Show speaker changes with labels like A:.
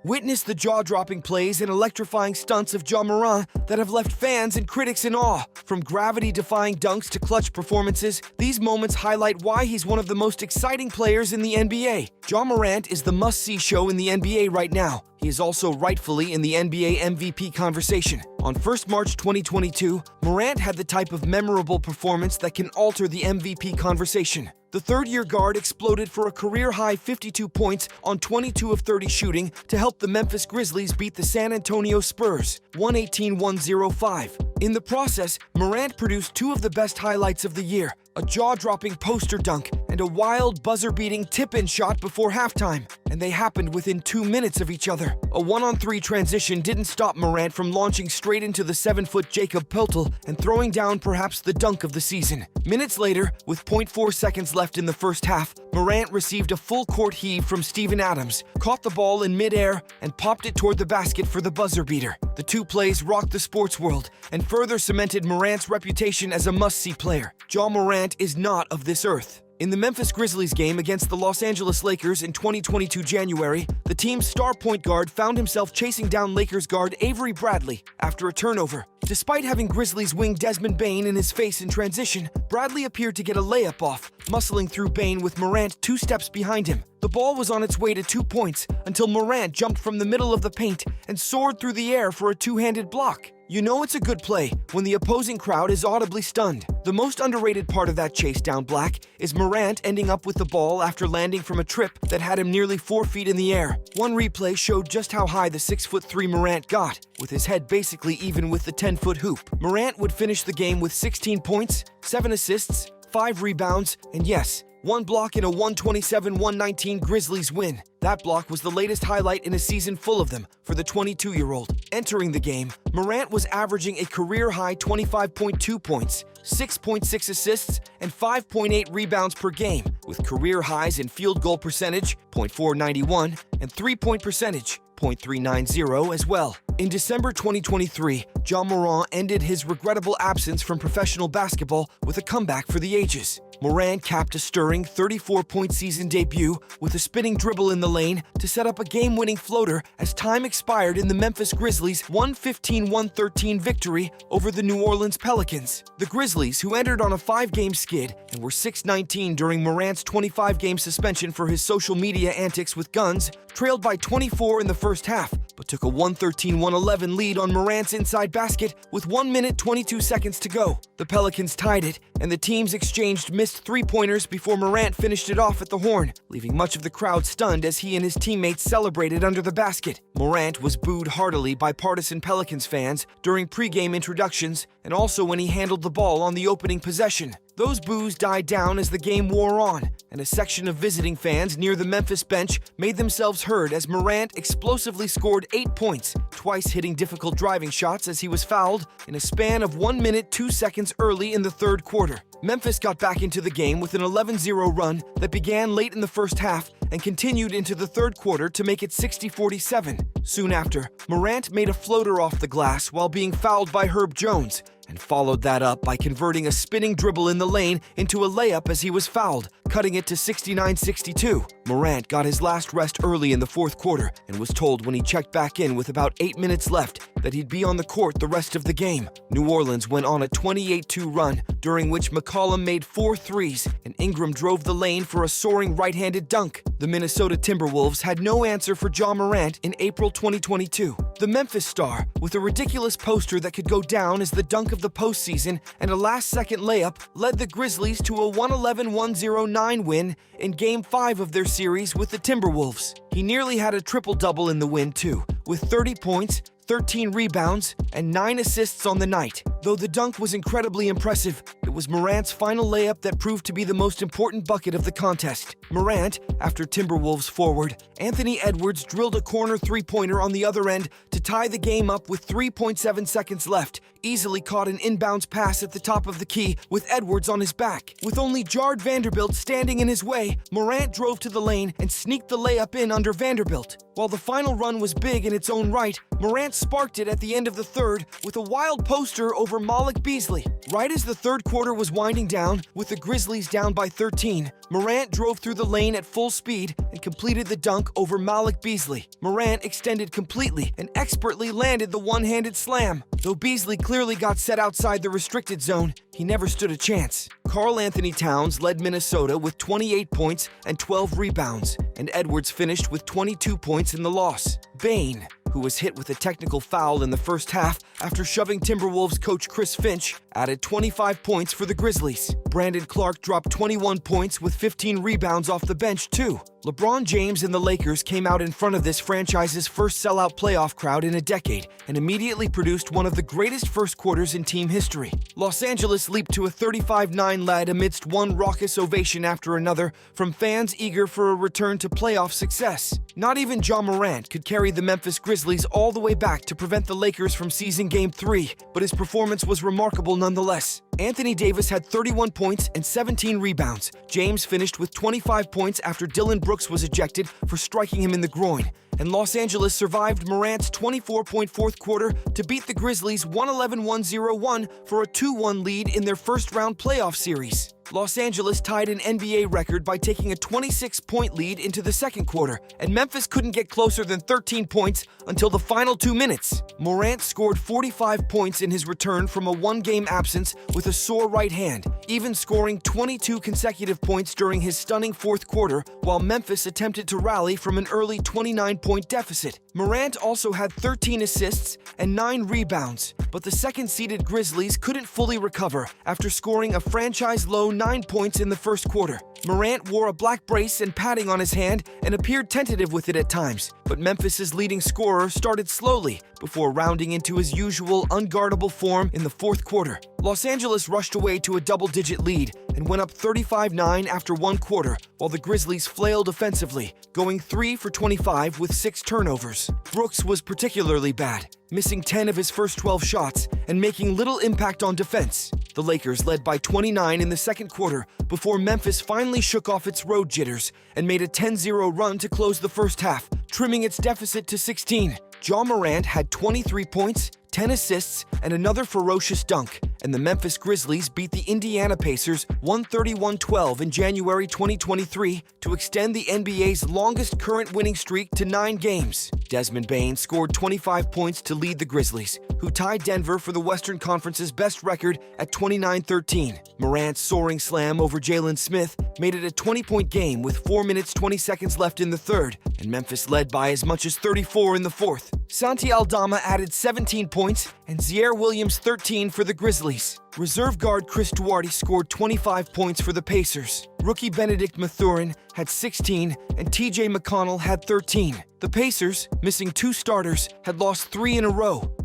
A: Witness the jaw-dropping plays and electrifying stunts of Ja Morant that have left fans and critics in awe. From gravity-defying dunks to clutch performances, these moments highlight why he's one of the most exciting players in the NBA. Ja Morant is the must-see show in the NBA right now. He is also rightfully in the NBA MVP conversation. On 1st March 2022, Morant had the type of memorable performance that can alter the MVP conversation. The third-year guard exploded for a career-high 52 points on 22 of 30 shooting to help the Memphis Grizzlies beat the San Antonio Spurs, 118-105. In the process, Morant produced two of the best highlights of the year, a jaw-dropping poster dunk and a wild buzzer-beating tip-in shot before halftime, and they happened within 2 minutes of each other. A 1-on-3 transition didn't stop Morant from launching straight into the 7-foot Jakob Poeltl and throwing down perhaps the dunk of the season. Minutes later, with 0.4 seconds left in the first half, Morant received a full-court heave from Steven Adams, caught the ball in mid-air, and popped it toward the basket for the buzzer beater. The two plays rocked the sports world and further cemented Morant's reputation as a must-see player. Ja Morant is not of this earth. In the Memphis Grizzlies game against the Los Angeles Lakers in 2022 January, the team's star point guard found himself chasing down Lakers guard Avery Bradley after a turnover. Despite having Grizzlies wing Desmond Bane in his face in transition, Bradley appeared to get a layup off, muscling through Bane with Morant 2 steps behind him. The ball was on its way to 2 points until Morant jumped from the middle of the paint and soared through the air for a two-handed block. You know it's a good play when the opposing crowd is audibly stunned. The most underrated part of that chase down Black is Morant ending up with the ball after landing from a trip that had him nearly 4 feet in the air. One replay showed just how high the 6'3" Morant got, with his head basically even with the 10-foot hoop. Morant would finish the game with 16 points, 7 assists, 5 rebounds, and yes, 1 block in a 127-119 Grizzlies win. That block was the latest highlight in a season full of them for the 22-year-old. Entering the game, Morant was averaging a career-high 25.2 points, 6.6 assists, and 5.8 rebounds per game, with career highs in field goal percentage, .491, and three-point percentage, .390 as well. In December 2023, Ja Morant ended his regrettable absence from professional basketball with a comeback for the ages. Morant capped a stirring 34-point season debut with a spinning dribble in the lane to set up a game-winning floater as time expired in the Memphis Grizzlies' 115-113 victory over the New Orleans Pelicans. The Grizzlies, who entered on a 5-game skid and were 6-19 during Morant's 25-game suspension for his social media antics with guns, trailed by 24 in the first half, but took a 113-111 lead on Morant's inside basket with 1 minute 22 seconds to go. The Pelicans tied it, and the teams exchanged missed three-pointers before Morant finished it off at the horn, leaving much of the crowd stunned as he and his teammates celebrated under the basket. Morant was booed heartily by partisan Pelicans fans during pre-game introductions and also when he handled the ball on the opening possession. Those boos died down as the game wore on, and a section of visiting fans near the Memphis bench made themselves heard as Morant explosively scored 8 points, twice hitting difficult driving shots as he was fouled in a span of 1 minute 2 seconds early in the third quarter. Memphis got back into the game with an 11-0 run that began late in the first half and continued into the third quarter to make it 60-47. Soon after, Morant made a floater off the glass while being fouled by Herb Jones, and followed that up by converting a spinning dribble in the lane into a layup as he was fouled, cutting it to 69-62. Morant got his last rest early in the fourth quarter and was told when he checked back in with about 8 minutes left that he'd be on the court the rest of the game. New Orleans went on a 28-2 run, during which McCollum made 4 threes and Ingram drove the lane for a soaring right-handed dunk. The Minnesota Timberwolves had no answer for Ja Morant in April 2022. The Memphis star, with a ridiculous poster that could go down as the dunk of the postseason and a last-second layup, led the Grizzlies to a 111-109 win in Game 5 of their series with the Timberwolves. He nearly had a triple-double in the win, too, with 30 points, 13 rebounds, and 9 assists on the night. Though the dunk was incredibly impressive, it was Morant's final layup that proved to be the most important bucket of the contest. Morant, after Timberwolves forward Anthony Edwards drilled a corner three-pointer on the other end to tie the game up with 3.7 seconds left, easily caught an inbounds pass at the top of the key with Edwards on his back. With only Jared Vanderbilt standing in his way, Morant drove to the lane and sneaked the layup in under Vanderbilt. While the final run was big in its own right, Morant sparked it at the end of the third with a wild poster over over Malik Beasley. Right as the third quarter was winding down, with the Grizzlies down by 13, Morant drove through the lane at full speed and completed the dunk over Malik Beasley. Morant extended completely and expertly landed the one-handed slam. Though Beasley clearly got set outside the restricted zone, he never stood a chance. Karl Anthony Towns led Minnesota with 28 points and 12 rebounds, and Edwards finished with 22 points in the loss. Bane, who was hit with a technical foul in the first half after shoving Timberwolves coach Chris Finch, added 25 points for the Grizzlies. Brandon Clark dropped 21 points with 15 rebounds off the bench, too. LeBron James and the Lakers came out in front of this franchise's first sellout playoff crowd in a decade and immediately produced one of the greatest first quarters in team history. Los Angeles leaped to a 35-9 lead amidst one raucous ovation after another from fans eager for a return to playoff success. Not even Ja Morant could carry the Memphis Grizzlies all the way back to prevent the Lakers from seizing Game 3, but his performance was remarkable nonetheless. Anthony Davis had 31 points and 17 rebounds. James finished with 25 points after Dillon Brooks was ejected for striking him in the groin. And Los Angeles survived Morant's 24-point fourth quarter to beat the Grizzlies 111-101 for a 2-1 lead in their first-round playoff series. Los Angeles tied an NBA record by taking a 26-point lead into the second quarter, and Memphis couldn't get closer than 13 points until the final 2 minutes. Morant scored 45 points in his return from a one-game absence with a sore right hand, even scoring 22 consecutive points during his stunning fourth quarter, while Memphis attempted to rally from an early 29-point deficit. Morant also had 13 assists and 9 rebounds, but the second-seeded Grizzlies couldn't fully recover after scoring a franchise-low 9 points in the first quarter. Morant wore a black brace and padding on his hand and appeared tentative with it at times, but Memphis's leading scorer started slowly before rounding into his usual unguardable form in the fourth quarter. Los Angeles rushed away to a double-digit lead and went up 35-9 after one quarter, while the Grizzlies flailed offensively, going 3 for 25 with 6 turnovers. Brooks was particularly bad, missing 10 of his first 12 shots and making little impact on defense. The Lakers led by 29 in the second quarter before Memphis finally shook off its road jitters and made a 10-0 run to close the first half, trimming its deficit to 16. Ja Morant had 23 points, 10 assists, and another ferocious dunk, and the Memphis Grizzlies beat the Indiana Pacers 131-12 in January 2023 to extend the NBA's longest current winning streak to 9 games. Desmond Bane scored 25 points to lead the Grizzlies, who tied Denver for the Western Conference's best record at 29-13. Morant's soaring slam over Jalen Smith made it a 20-point game with 4 minutes 20 seconds left in the third, and Memphis led by as much as 34 in the fourth. Santi Aldama added 17 points and Ziaire Williams 13 for the Grizzlies. Reserve guard Chris Duarte scored 25 points for the Pacers. Rookie Benedict Mathurin had 16 and TJ McConnell had 13. The Pacers, missing 2 starters, had lost 3 in a row.